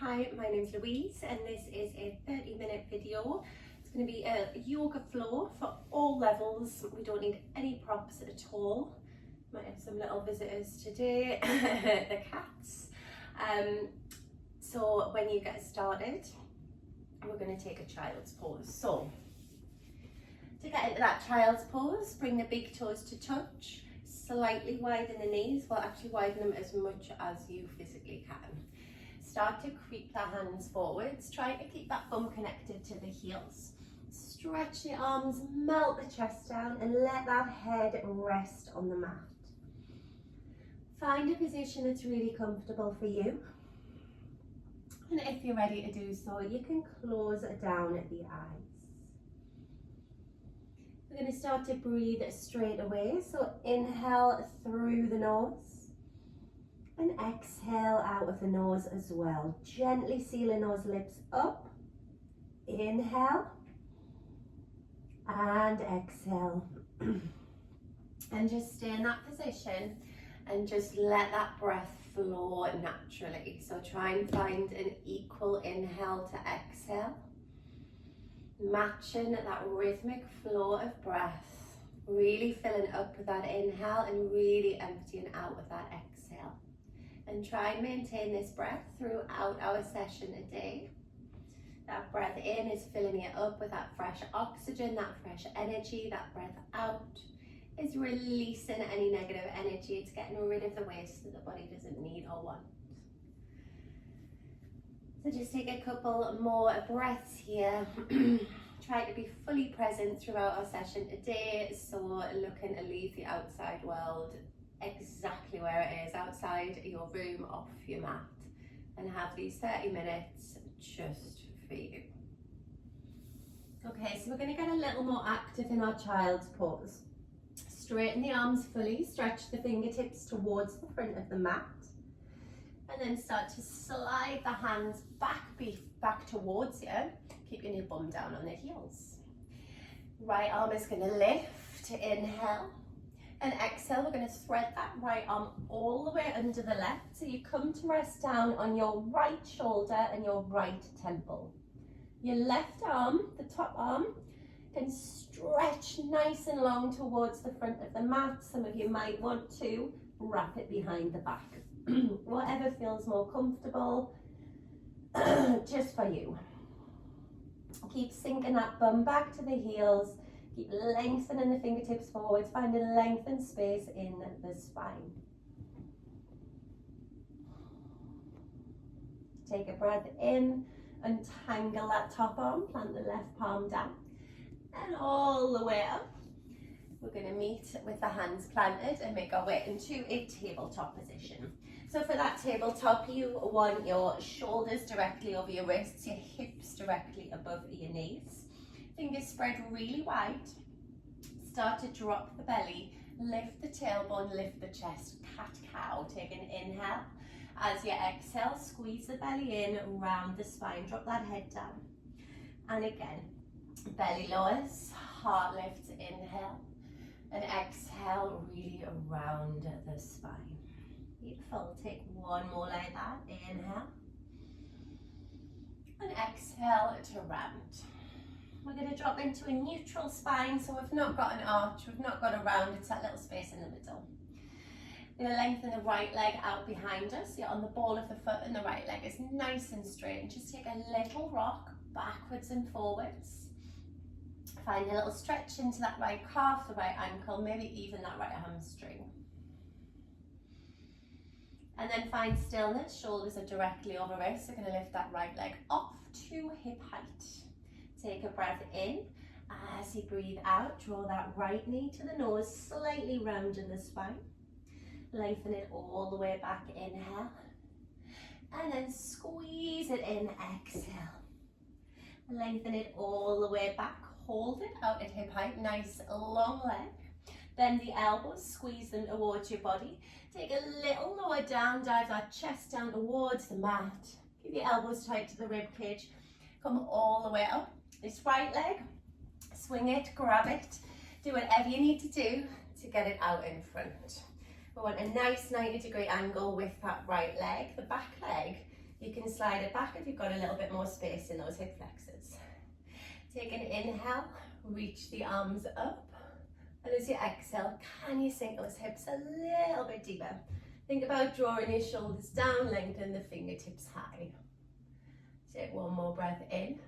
Hi, my name's Louise and this is a 30-minute video. It's going to be a yoga floor for all levels. We don't need any props at all. Might have some little visitors today, the cats. So when you get started, we're going to take a child's pose. So to get into that child's pose, bring the big toes to touch, slightly widen the knees, well actually widen them as much as you physically can. Start to creep the hands forwards, try to keep that bum connected to the heels. Stretch the arms, melt the chest down and let that head rest on the mat. Find a position that's really comfortable for you. And if you're ready to do so, you can close down at the eyes. We're going to start to breathe straight away. So inhale through the nose and exhale out of the nose as well. Gently sealing those lips up. Inhale and exhale. And just stay in that position and just let that breath flow naturally. So try and find an equal inhale to exhale, matching that rhythmic flow of breath, really filling up with that inhale and really emptying out with that exhale. And try and maintain this breath throughout our session a day. That breath in is filling you up with that fresh oxygen, that fresh energy. That breath out is releasing any negative energy. It's getting rid of the waste that the body doesn't need or want. So just take a couple more breaths here. Try to be fully present throughout our session today. So looking to leave the outside world exactly where it is, outside your room, off your mat, and have these 30 minutes just for you. Okay, so we're going to get a little more active in our child's pose. Straighten the arms fully, stretch the fingertips towards the front of the mat, and then start to slide the hands back towards you, keeping your bum down on the heels. Right arm is going to lift, inhale, and exhale. We're going to thread that right arm all the way under the left, so you come to rest down on your right shoulder and your right temple. Your left arm, the top arm, can stretch nice and long towards the front of the mat. Some of you might want to wrap it behind the back. Whatever feels more comfortable, just for you. Keep sinking that bum back to the heels. Keep lengthening the fingertips forwards, finding length and space in the spine. Take a breath in, untangle that top arm, plant the left palm down, and all the way up. We're going to meet with the hands planted and make our way into a tabletop position. So for that tabletop, you want your shoulders directly over your wrists, your hips directly above your knees. Fingers spread really wide. Start to drop the belly, lift the tailbone, lift the chest, cat-cow. Take an inhale. As you exhale, squeeze the belly in, round the spine, drop that head down. And again, belly lowers, heart lifts, inhale. And exhale, really around the spine. Beautiful. Take one more like that. Inhale. And exhale to round. We're going to drop into a neutral spine, so we've not got an arch, we've not got a round, it's that little space in the middle. We're going to lengthen the right leg out behind us. You're on the ball of the foot and the right leg is nice and straight. And just take a little rock backwards and forwards. Find a little stretch into that right calf, the right ankle, maybe even that right hamstring. And then find stillness, shoulders are directly over wrists. We're going to lift that right leg off to hip height. Take a breath in. As you breathe out, draw that right knee to the nose, slightly rounding the spine. Lengthen it all the way back, inhale. And then squeeze it in, exhale. Lengthen it all the way back, hold it out at hip height, nice long leg. Then the elbows, squeeze them towards your body. Take a little lower down, dive that chest down towards the mat. Keep your elbows tight to the rib cage. Come all the way up. This right leg, swing it, grab it. Do whatever you need to do to get it out in front. We want a nice 90-degree angle with that right leg. The back leg You can slide it back if you've got a little bit more space in those hip flexors. Take an inhale, reach the arms up. And as you exhale, can you sink those hips a little bit deeper? Think about drawing your shoulders down, lengthen the fingertips high. Take one more breath in.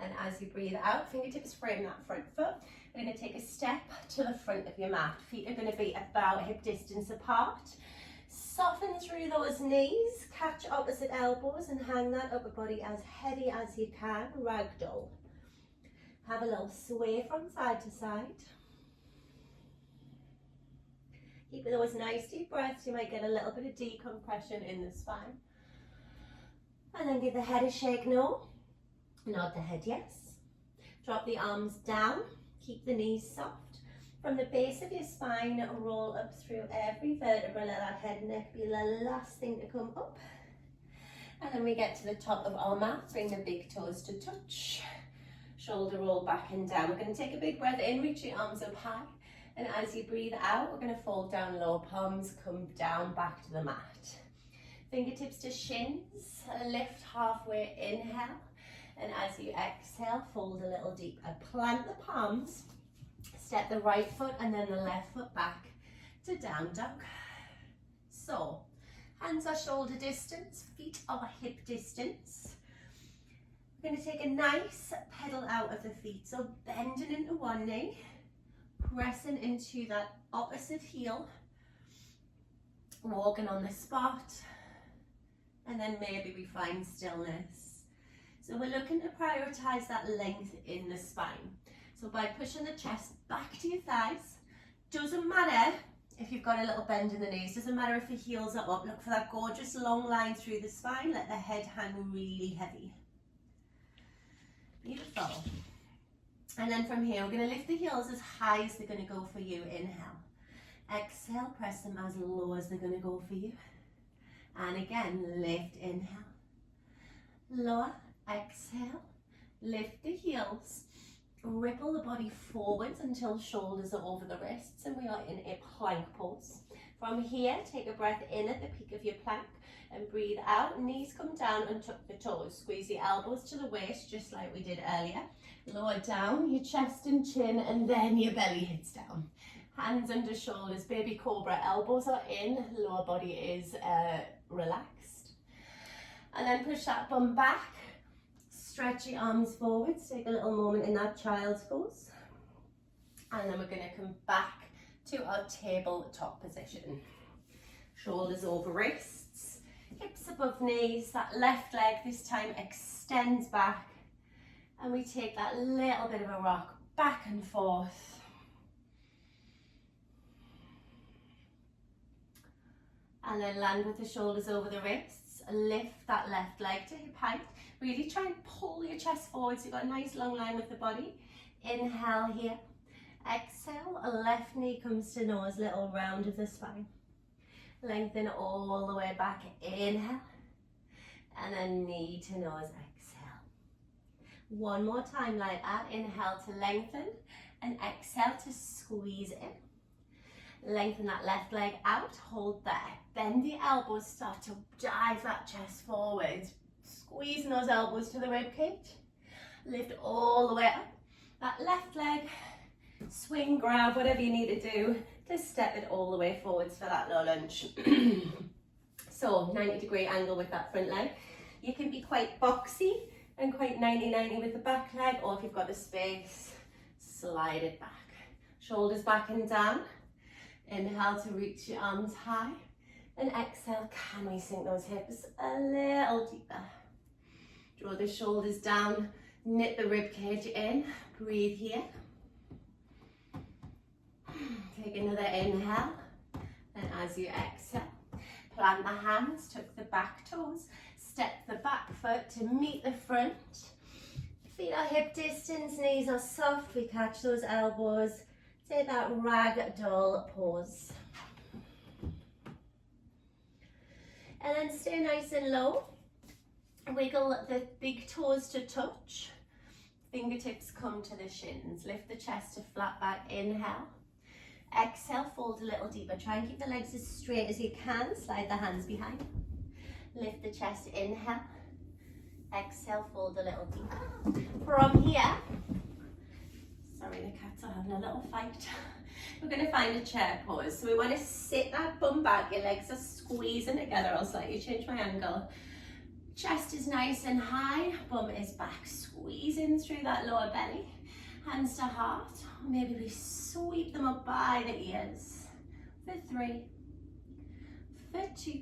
And as you breathe out, fingertips frame that front foot. We're going to take a step to the front of your mat. Feet are going to be about hip distance apart. Soften through those knees, catch opposite elbows and hang that upper body as heavy as you can, ragdoll. Have a little sway from side to side. Keep those nice deep breaths, you might get a little bit of decompression in the spine. And then give the head a shake no, nod the head yes. Drop the arms down, keep the knees soft. From the base of your spine, roll up through every vertebra, let that head and neck be the last thing to come up. And then we get to the top of our mat, bring the big toes to touch. Shoulder roll back and down. We're going to take a big breath in, reach your arms up high. And as you breathe out, we're going to fold down low palms, come down back to the mat. Fingertips to shins, lift halfway, inhale. And as you exhale, fold a little deeper. Plant the palms, step the right foot and then the left foot back to down dog. So, hands are shoulder distance, feet are hip distance. We're going to take a nice pedal out of the feet. So bending into one knee, pressing into that opposite heel, walking on the spot, and then maybe we find stillness. So we're looking to prioritize that length in the spine. So by pushing the chest back to your thighs, doesn't matter if you've got a little bend in the knees, doesn't matter if the heels are up, look for that gorgeous long line through the spine, let the head hang really heavy. Beautiful. And then from here, we're going to lift the heels as high as they're going to go for you. Inhale. Exhale, press them as low as they're going to go for you. And again, lift, inhale. Lower, exhale. Lift the heels. Ripple the body forwards until shoulders are over the wrists and we are in a plank pose. From here, take a breath in at the peak of your plank and breathe out. Knees come down and tuck the toes. Squeeze the elbows to the waist just like we did earlier. Lower down your chest and chin and then your belly hits down. Hands under shoulders, baby cobra. Elbows are in, lower body is relaxed. And then push that bum back. Stretch your arms forwards, take a little moment in that child's pose. And then we're going to come back to our tabletop position. Shoulders over wrists, hips above knees, that left leg this time extends back. And we take that little bit of a rock back and forth. And then land with the shoulders over the wrists, lift that left leg to hip height. Really try and pull your chest forward so you've got a nice long line with the body. Inhale here. Exhale, a left knee comes to nose, little round of the spine. Lengthen all the way back. Inhale. And then knee to nose, exhale. One more time like that. Inhale to lengthen and exhale to squeeze in. Lengthen that left leg out, hold there. Bend the elbows, start to dive that chest forward. Squeezing those elbows to the rib cage. Lift all the way up. That left leg, swing, grab, whatever you need to do to step it all the way forwards for that low lunge. So 90-degree angle with that front leg. You can be quite boxy and quite 90-90 with the back leg, or if you've got the space, slide it back. Shoulders back and down. Inhale to reach your arms high. And exhale, can we sink those hips a little deeper? Draw the shoulders down, knit the rib cage in, breathe here. Take another inhale, and as you exhale, plant the hands, tuck the back toes, step the back foot to meet the front. Feet are hip distance, knees are soft, we catch those elbows. Take that ragdoll pose. And then stay nice and low. Wiggle the big toes to touch. Fingertips come to the shins. Lift the chest to flat back. Inhale. Exhale, fold a little deeper. Try and keep the legs as straight as you can. Slide the hands behind. Lift the chest, inhale. Exhale, fold a little deeper. From here, sorry, the cats are having a little fight. We're going to find a chair pose. So we want to sit that bum back, your legs are squeezing together. I'll slightly change my angle. Chest is nice and high, bum is back, squeezing through that lower belly. Hands to heart, or maybe we sweep them up by the ears. For 3, for 2.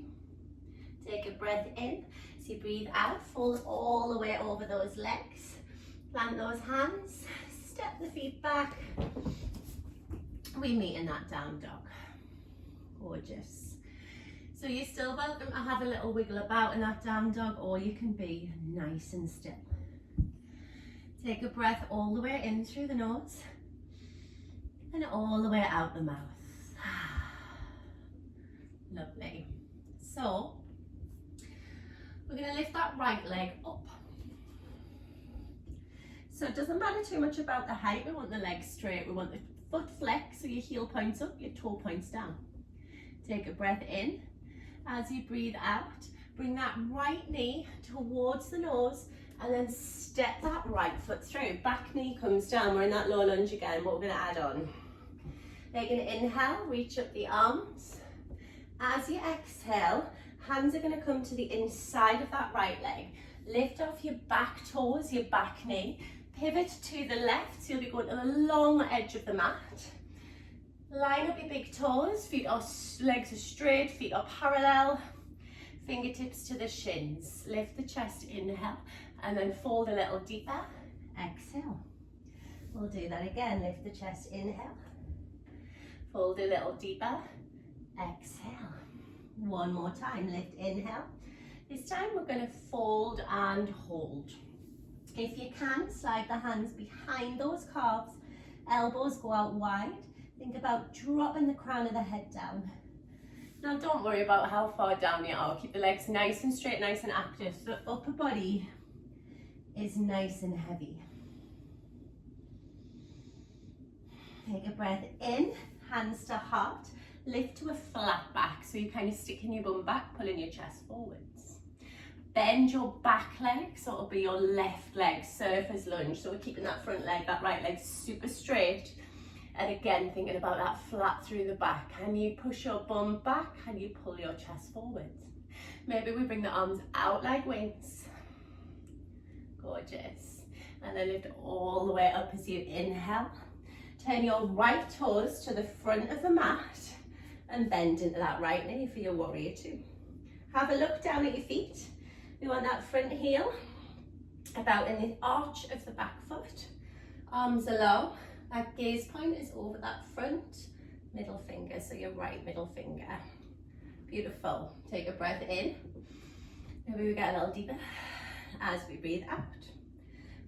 Take a breath in. As you breathe out, fold all the way over those legs. Plant those hands, step the feet back. We meet in that down dog. Gorgeous. So you're still welcome to have a little wiggle about in that down dog, or you can be nice and still. Take a breath all the way in through the nose and all the way out the mouth. Lovely. So we're going to lift that right leg up. So it doesn't matter too much about the height. We want the leg straight. We want the foot flex, so your heel points up, your toe points down. Take a breath in. As you breathe out, bring that right knee towards the nose and then step that right foot through. Back knee comes down. We're in that low lunge again. What we're going to add on. Then you're going to inhale, reach up the arms. As you exhale, hands are going to come to the inside of that right leg. Lift off your back toes, your back knee. Pivot to the left, so you'll be going to the long edge of the mat. Line up your big toes, legs are straight, feet are parallel. Fingertips to the shins. Lift the chest, inhale, and then fold a little deeper. Exhale. We'll do that again. Lift the chest, inhale. Fold a little deeper. Exhale. One more time. Lift, inhale. This time we're going to fold and hold. If you can, slide the hands behind those calves. Elbows go out wide. Think about dropping the crown of the head down. Now don't worry about how far down you are. Keep the legs nice and straight, nice and active. So the upper body is nice and heavy. Take a breath in, hands to heart. Lift to a flat back. So you're kind of sticking your bum back, pulling your chest forwards. Bend your back leg, so it'll be your left leg, surface lunge. So we're keeping that front leg, that right leg super straight. And again, thinking about that flat through the back. Can you push your bum back? Can you pull your chest forwards? Maybe we bring the arms out like wings. Gorgeous. And then lift all the way up as you inhale. Turn your right toes to the front of the mat and bend into that right knee for your warrior two. Have a look down at your feet. We want that front heel about in the arch of the back foot. Arms are low. That gaze point is over that front middle finger, so your right middle finger. Beautiful. Take a breath in. Maybe we get a little deeper as we breathe out.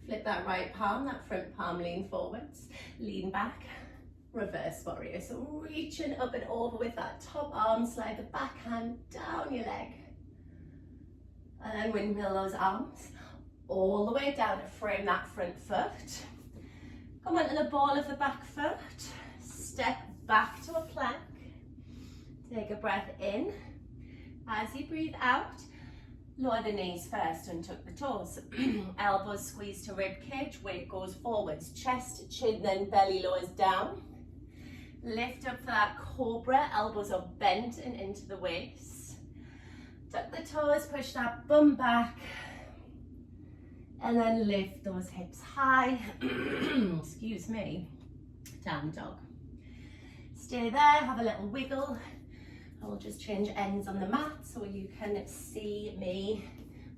Flip that right palm, that front palm, lean forwards, lean back, reverse warrior. So reaching up and over with that top arm, slide the back hand down your leg. And then windmill those arms all the way down to frame that front foot. Come onto the ball of the back foot, step back to a plank. Take a breath in. As you breathe out, lower the knees first and tuck the toes. Elbows squeeze to rib cage, weight goes forwards. Chest, chin, then belly lowers down. Lift up for that cobra, elbows are bent and into the waist. Tuck the toes, push that bum back. And then lift those hips high. Excuse me. Down dog. Stay there, have a little wiggle. I will just change ends on the mat so you can see me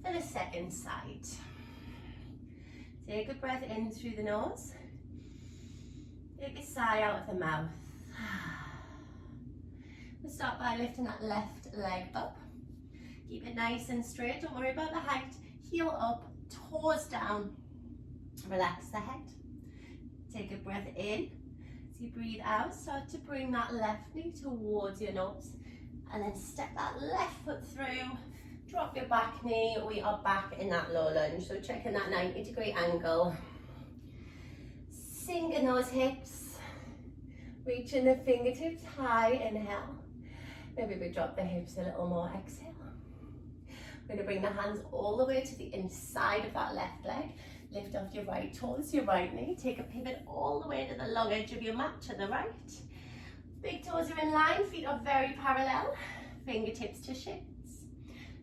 for the second side. Take a breath in through the nose. Take a sigh out of the mouth. We'll start by lifting that left leg up. Keep it nice and straight. Don't worry about the height. Heel up, toes down. Relax the head. Take a breath in. As you breathe out, start to bring that left knee towards your nose. And then step that left foot through, drop your back knee. We are back in that low lunge. So checking that 90-degree angle. Sinking those hips, reaching the fingertips high, inhale. Maybe we drop the hips a little more, exhale. We're going to bring the hands all the way to the inside of that left leg. Lift off your right toes, your right knee. Take a pivot all the way to the long edge of your mat to the right. Big toes are in line, feet are very parallel. Fingertips to shins.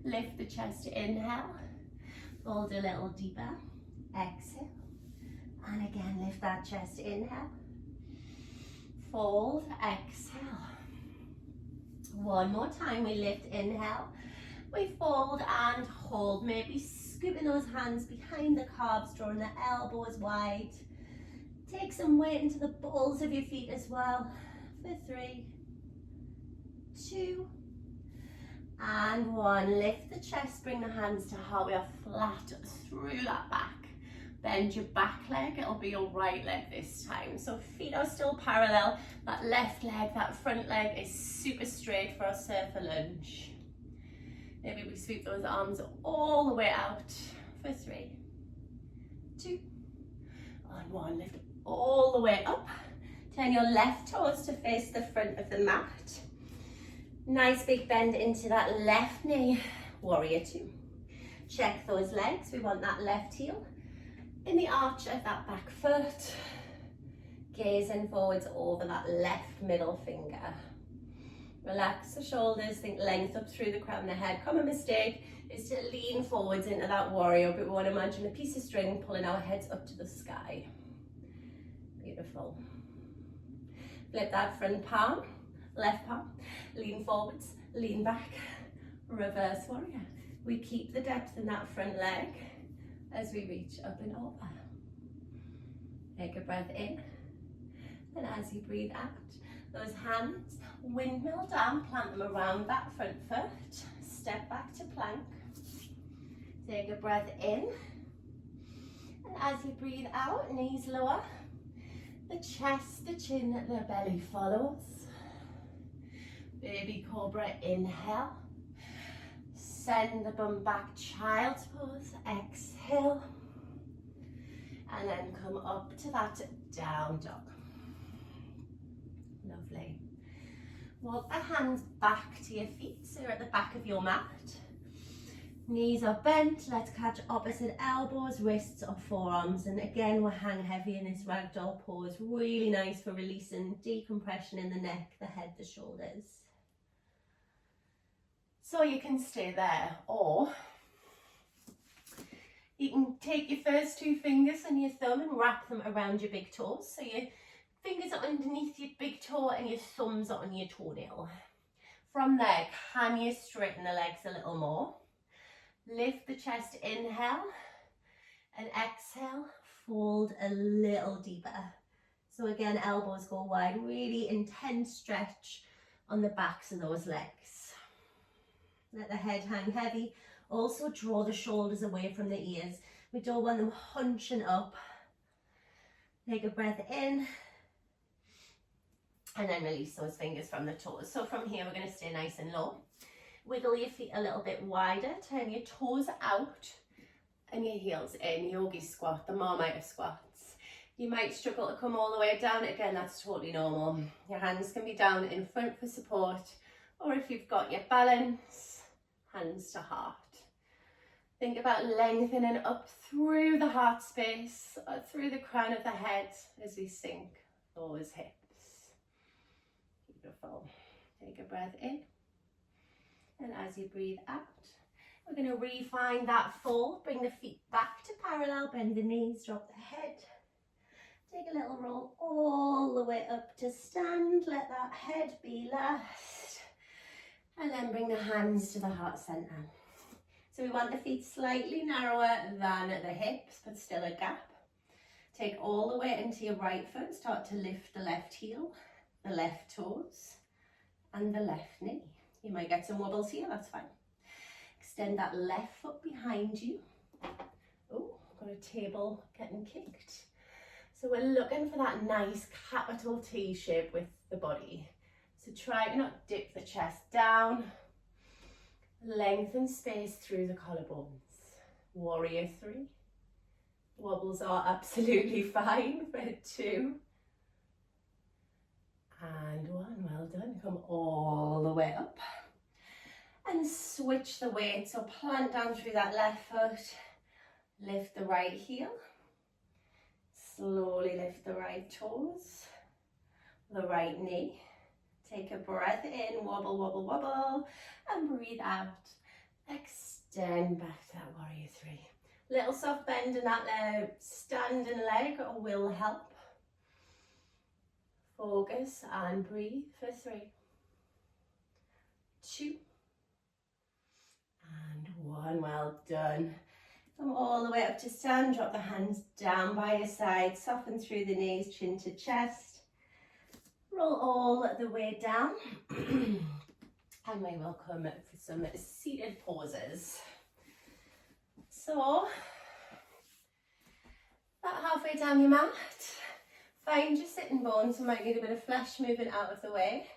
Lift the chest, inhale. Fold a little deeper. Exhale. And again, lift that chest, inhale. Fold, exhale. One more time, we lift, inhale. We fold and hold, maybe scooping those hands behind the calves, drawing the elbows wide. Take some weight into the balls of your feet as well. For 3, 2, and 1. Lift the chest, bring the hands to heart. We are flat through that back. Bend your back leg, it'll be your right leg this time. So feet are still parallel. That left leg, that front leg is super straight for our surfer lunge. Maybe we sweep those arms all the way out for 3, 2, and 1. Lift all the way up. Turn your left toes to face the front of the mat. Nice big bend into that left knee. Warrior 2. Check those legs. We want that left heel in the arch of that back foot. Gazing forwards over that left middle finger. Relax the shoulders, think length up through the crown of the head. Common mistake is to lean forwards into that warrior, but we want to imagine a piece of string pulling our heads up to the sky. Beautiful. Flip that front palm, left palm, lean forwards, lean back, reverse warrior. We keep the depth in that front leg as we reach up and over. Take a breath in, and as you breathe out, those hands, windmill down, plant them around that front foot, step back to plank. Take a breath in, and as you breathe out, knees lower, the chest, the chin, the belly follows. Baby cobra, inhale. Send the bum back, child's pose, exhale. And then come up to that down dog. Lovely. Walk the hands back to your feet, so you're at the back of your mat. Knees are bent, let's catch opposite elbows, wrists or forearms. And again, we'll hang heavy in this ragdoll pose. Really nice for releasing decompression in the neck, the head, the shoulders. So you can stay there, or you can take your first 2 fingers and your thumb and wrap them around your big toes. So your fingers are underneath your big toe and your thumbs are on your toenail. From there, can you straighten the legs a little more? Lift the chest, inhale, and exhale, fold a little deeper. So again, elbows go wide, really intense stretch on the backs of those legs. Let the head hang heavy. Also draw the shoulders away from the ears. We don't want them hunching up. Take a breath in, and then release those fingers from the toes. So from here, we're going to stay nice and low. Wiggle your feet a little bit wider, turn your toes out and your heels in. Yogi squat, the Marmite squats. You might struggle to come all the way down. Again, that's totally normal. Your hands can be down in front for support, or if you've got your balance, hands to heart. Think about lengthening up through the heart space, or through the crown of the head as we sink those hips. Beautiful. Take a breath in. And as you breathe out, we're going to refine that fold. Bring the feet back to parallel, bend the knees, drop the head. Take a little roll all the way up to stand. Let that head be last. And then bring the hands to the heart center. So we want the feet slightly narrower than the hips, but still a gap. Take all the way into your right foot. Start to lift the left heel, the left toes, and the left knee. You might get some wobbles here, that's fine. Extend that left foot behind you. Oh, got a table getting kicked. So we're looking for that nice capital T shape with the body. So try to not dip the chest down. Lengthen space through the collarbones. Warrior 3. Wobbles are absolutely fine for 2. And 1, well done. Come all the way up. And switch switch the weight. So plant down through that left foot, lift the right heel, slowly lift the right toes, the right knee. Take a breath in, wobble, wobble, wobble, and breathe out. Extend back to that warrior three. Little soft bend in that standing leg will help. Focus and breathe for 3, 2, and 1. Well done. Come all the way up to stand. Drop the hands down by your side. Soften through the knees, chin to chest. Roll all the way down. And we will come for some seated poses. So, about halfway down your mat, find your sitting bones. You might need a bit of flesh moving out of the way.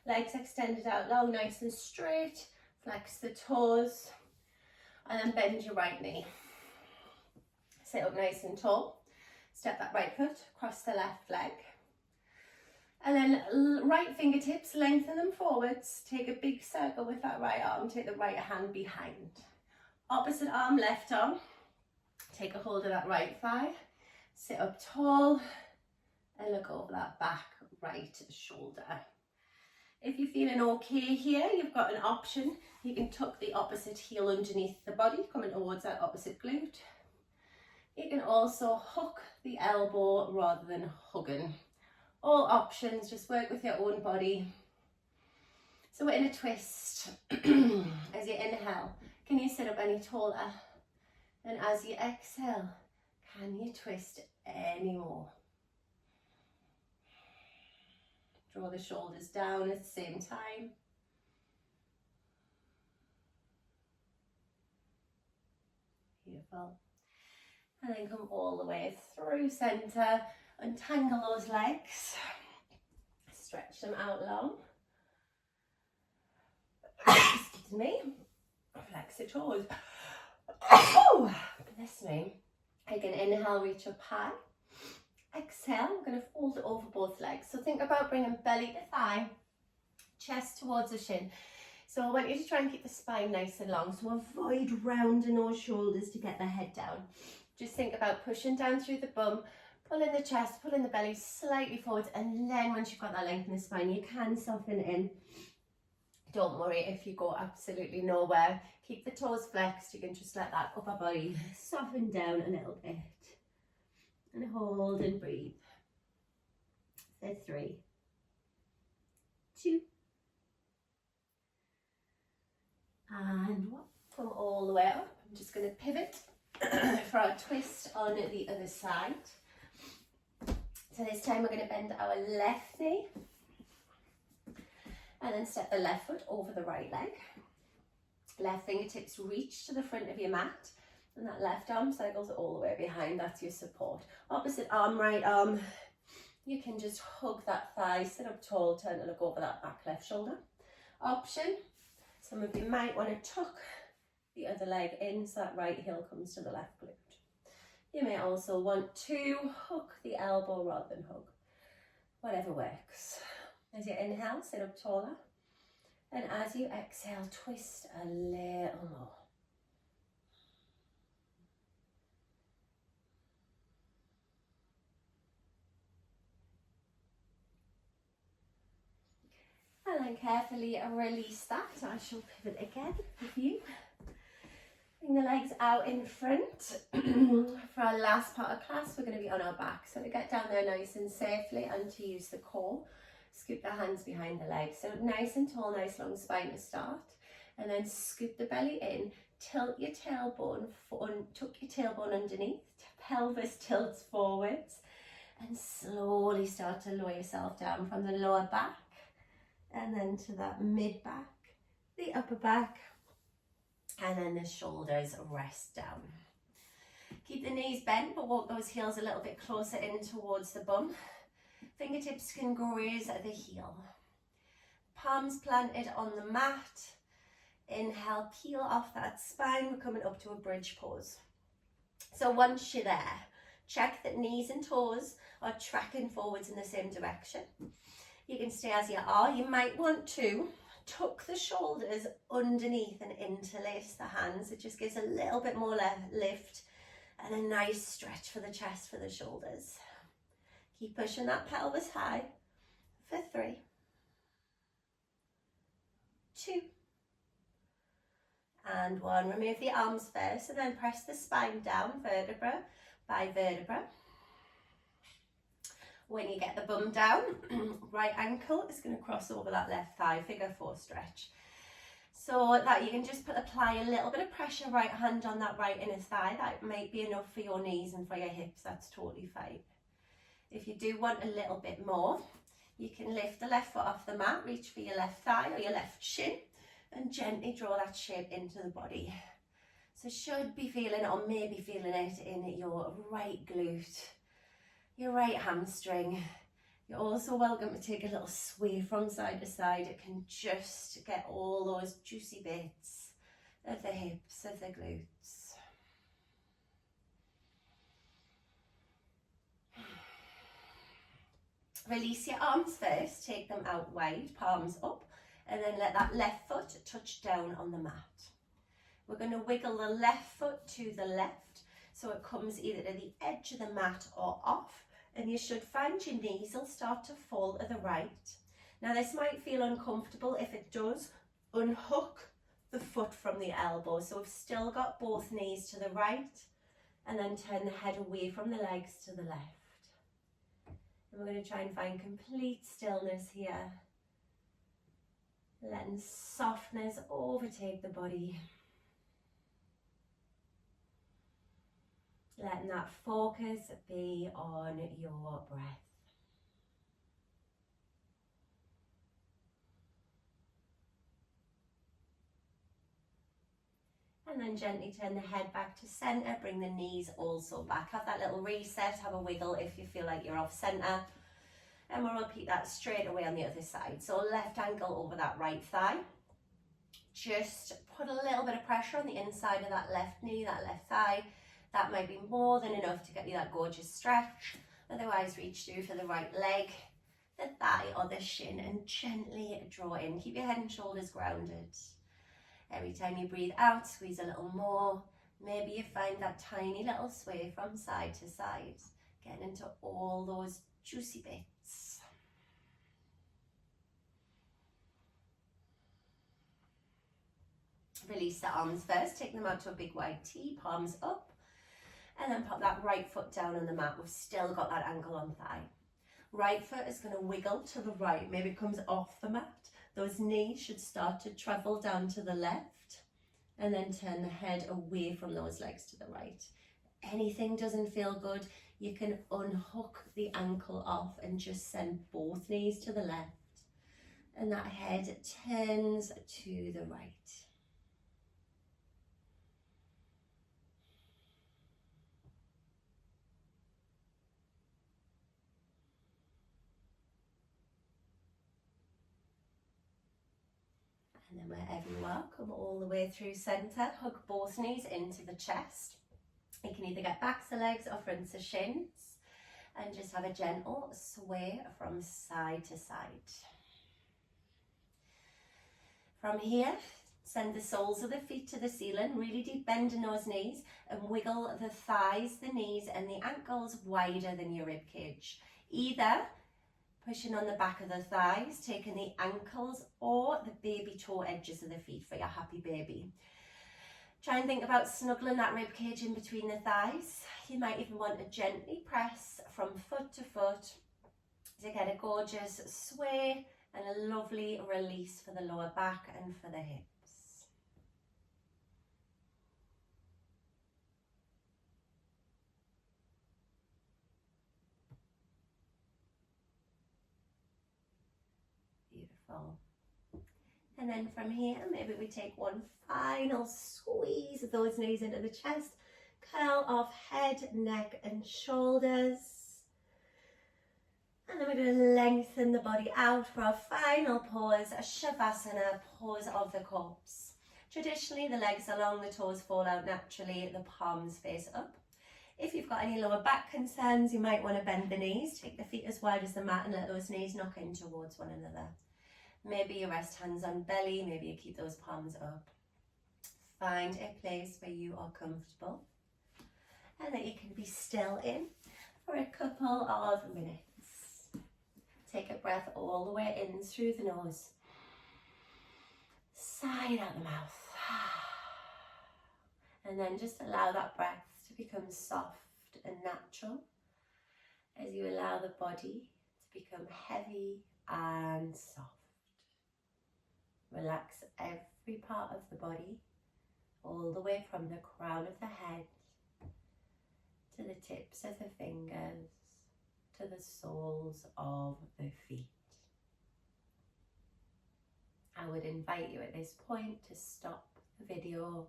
Legs extended out long, nice and straight. Flex the toes. And then bend your right knee. Sit up nice and tall. Step that right foot across the left leg. And then right fingertips, lengthen them forwards. Take a big circle with that right arm. Take the right hand behind. Opposite arm, left arm. Take a hold of that right thigh. Sit up tall and look over that back right shoulder. If you're feeling okay here, you've got an option. You can tuck the opposite heel underneath the body, coming towards that opposite glute. You can also hook the elbow rather than hugging. All options, just work with your own body. So we're in a twist. As you inhale, can you sit up any taller? And as you exhale, can you twist any more? Draw the shoulders down at the same time. Beautiful. And then come all the way through center. Untangle those legs. Stretch them out long. Excuse me. Flex the toes. Oh, bless me. I can inhale, reach up high. Exhale, I'm going to fold it over both legs. So think about bringing belly to thigh, chest towards the shin. So I want you to try and keep the spine nice and long. So avoid rounding those shoulders to get the head down. Just think about pushing down through the bum, pulling the chest, pulling the belly slightly forward, and then once you've got that length in the spine, you can soften in. Don't worry if you go absolutely nowhere. Keep the toes flexed. You can just let that upper body soften down a little bit. And hold and breathe. So 3, 2, and 1. Come all the way up. I'm just going to pivot for our twist on the other side. So this time we're going to bend our left knee and then step the left foot over the right leg. Left fingertips reach to the front of your mat and that left arm cycles all the way behind. That's your support. Opposite arm, right arm. You can just hug that thigh, sit up tall, turn to look over that back left shoulder. Option, some of you might want to tuck the other leg in so that right heel comes to the left glute. You may also want to hook the elbow rather than hug. Whatever works. As you inhale, sit up taller. And as you exhale, twist a little more. And then carefully release that. I shall pivot again with you. Bring the legs out in front. For our last part of class, we're going to be on our back. So to get down there nice and safely and to use the core, scoop the hands behind the legs. So nice and tall, nice long spine to start. And then scoop the belly in, tilt your tailbone, tuck your tailbone underneath, pelvis tilts forwards, and slowly start to lower yourself down from the lower back, and then to that mid back, the upper back, and then the shoulders rest down. Keep the knees bent, but walk those heels a little bit closer in towards the bum. Fingertips can graze at the heel. Palms planted on the mat. Inhale, peel off that spine. We're coming up to a bridge pose. So once you're there, check that knees and toes are tracking forwards in the same direction. You can stay as you are. You might want to tuck the shoulders underneath and interlace the hands. It just gives a little bit more lift and a nice stretch for the chest, for the shoulders. Keep pushing that pelvis high for 3, 2, and 1. Remove the arms first and then press the spine down vertebra by vertebra. When you get the bum down, right ankle is going to cross over that left thigh, figure 4 stretch. So that you can just apply a little bit of pressure, right hand on that right inner thigh. That might be enough for your knees and for your hips, that's totally fine. If you do want a little bit more, you can lift the left foot off the mat, reach for your left thigh or your left shin, and gently draw that shape into the body. So should be feeling, or maybe feeling it in your right glute, your right hamstring. You're also welcome to take a little sway from side to side. It can just get all those juicy bits of the hips, of the glutes. Release your arms first, take them out wide, palms up, and then let that left foot touch down on the mat. We're going to wiggle the left foot to the left, so it comes either to the edge of the mat or off, and you should find your knees will start to fall to the right. Now this might feel uncomfortable. If it does, unhook the foot from the elbow. So we've still got both knees to the right, and then turn the head away from the legs to the left. And we're going to try and find complete stillness here. Letting softness overtake the body. Letting that focus be on your breath. And then gently turn the head back to center, bring the knees also back. Have that little reset, have a wiggle if you feel like you're off center. And we'll repeat that straight away on the other side. So left ankle over that right thigh. Just put a little bit of pressure on the inside of that left knee, that left thigh. That might be more than enough to get you that gorgeous stretch. Otherwise, reach through for the right leg, the thigh or the shin, and gently draw in. Keep your head and shoulders grounded. Every time you breathe out, squeeze a little more. Maybe you find that tiny little sway from side to side, getting into all those juicy bits. Release the arms first, take them out to a big wide T, palms up. And then pop that right foot down on the mat. We've still got that ankle on thigh. Right foot is going to wiggle to the right. Maybe it comes off the mat. Those knees should start to travel down to the left. And then turn the head away from those legs to the right. Anything doesn't feel good, you can unhook the ankle off and just send both knees to the left. And that head turns to the right. And then wherever you are, come all the way through center, hug both knees into the chest. You can either get backs of legs or fronts of shins, and just have a gentle sway from side to side. From here, send the soles of the feet to the ceiling, really deep bend in those knees, and wiggle the thighs, the knees and the ankles wider than your rib cage. Either pushing on the back of the thighs, taking the ankles or the baby toe edges of the feet for your happy baby. Try and think about snuggling that rib cage in between the thighs. You might even want to gently press from foot to foot to get a gorgeous sway and a lovely release for the lower back and for the hips. Beautiful. And then from here, maybe we take one final squeeze of those knees into the chest, curl off head, neck and shoulders. And then we're going to lengthen the body out for our final pose, a Shavasana, pose of the corpse. Traditionally, the legs are long, the toes fall out naturally, the palms face up. If you've got any lower back concerns, you might want to bend the knees, take the feet as wide as the mat and let those knees knock in towards one another. Maybe you rest hands on belly, maybe you keep those palms up. Find a place where you are comfortable and that you can be still in for a couple of minutes. Take a breath all the way in through the nose. Sigh out the mouth. And then just allow that breath to become soft and natural as you allow the body to become heavy and soft. Relax every part of the body, all the way from the crown of the head to the tips of the fingers, to the soles of the feet. I would invite you at this point to stop the video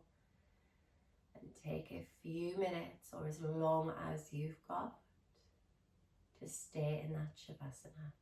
and take a few minutes, or as long as you've got, to stay in that Shavasana.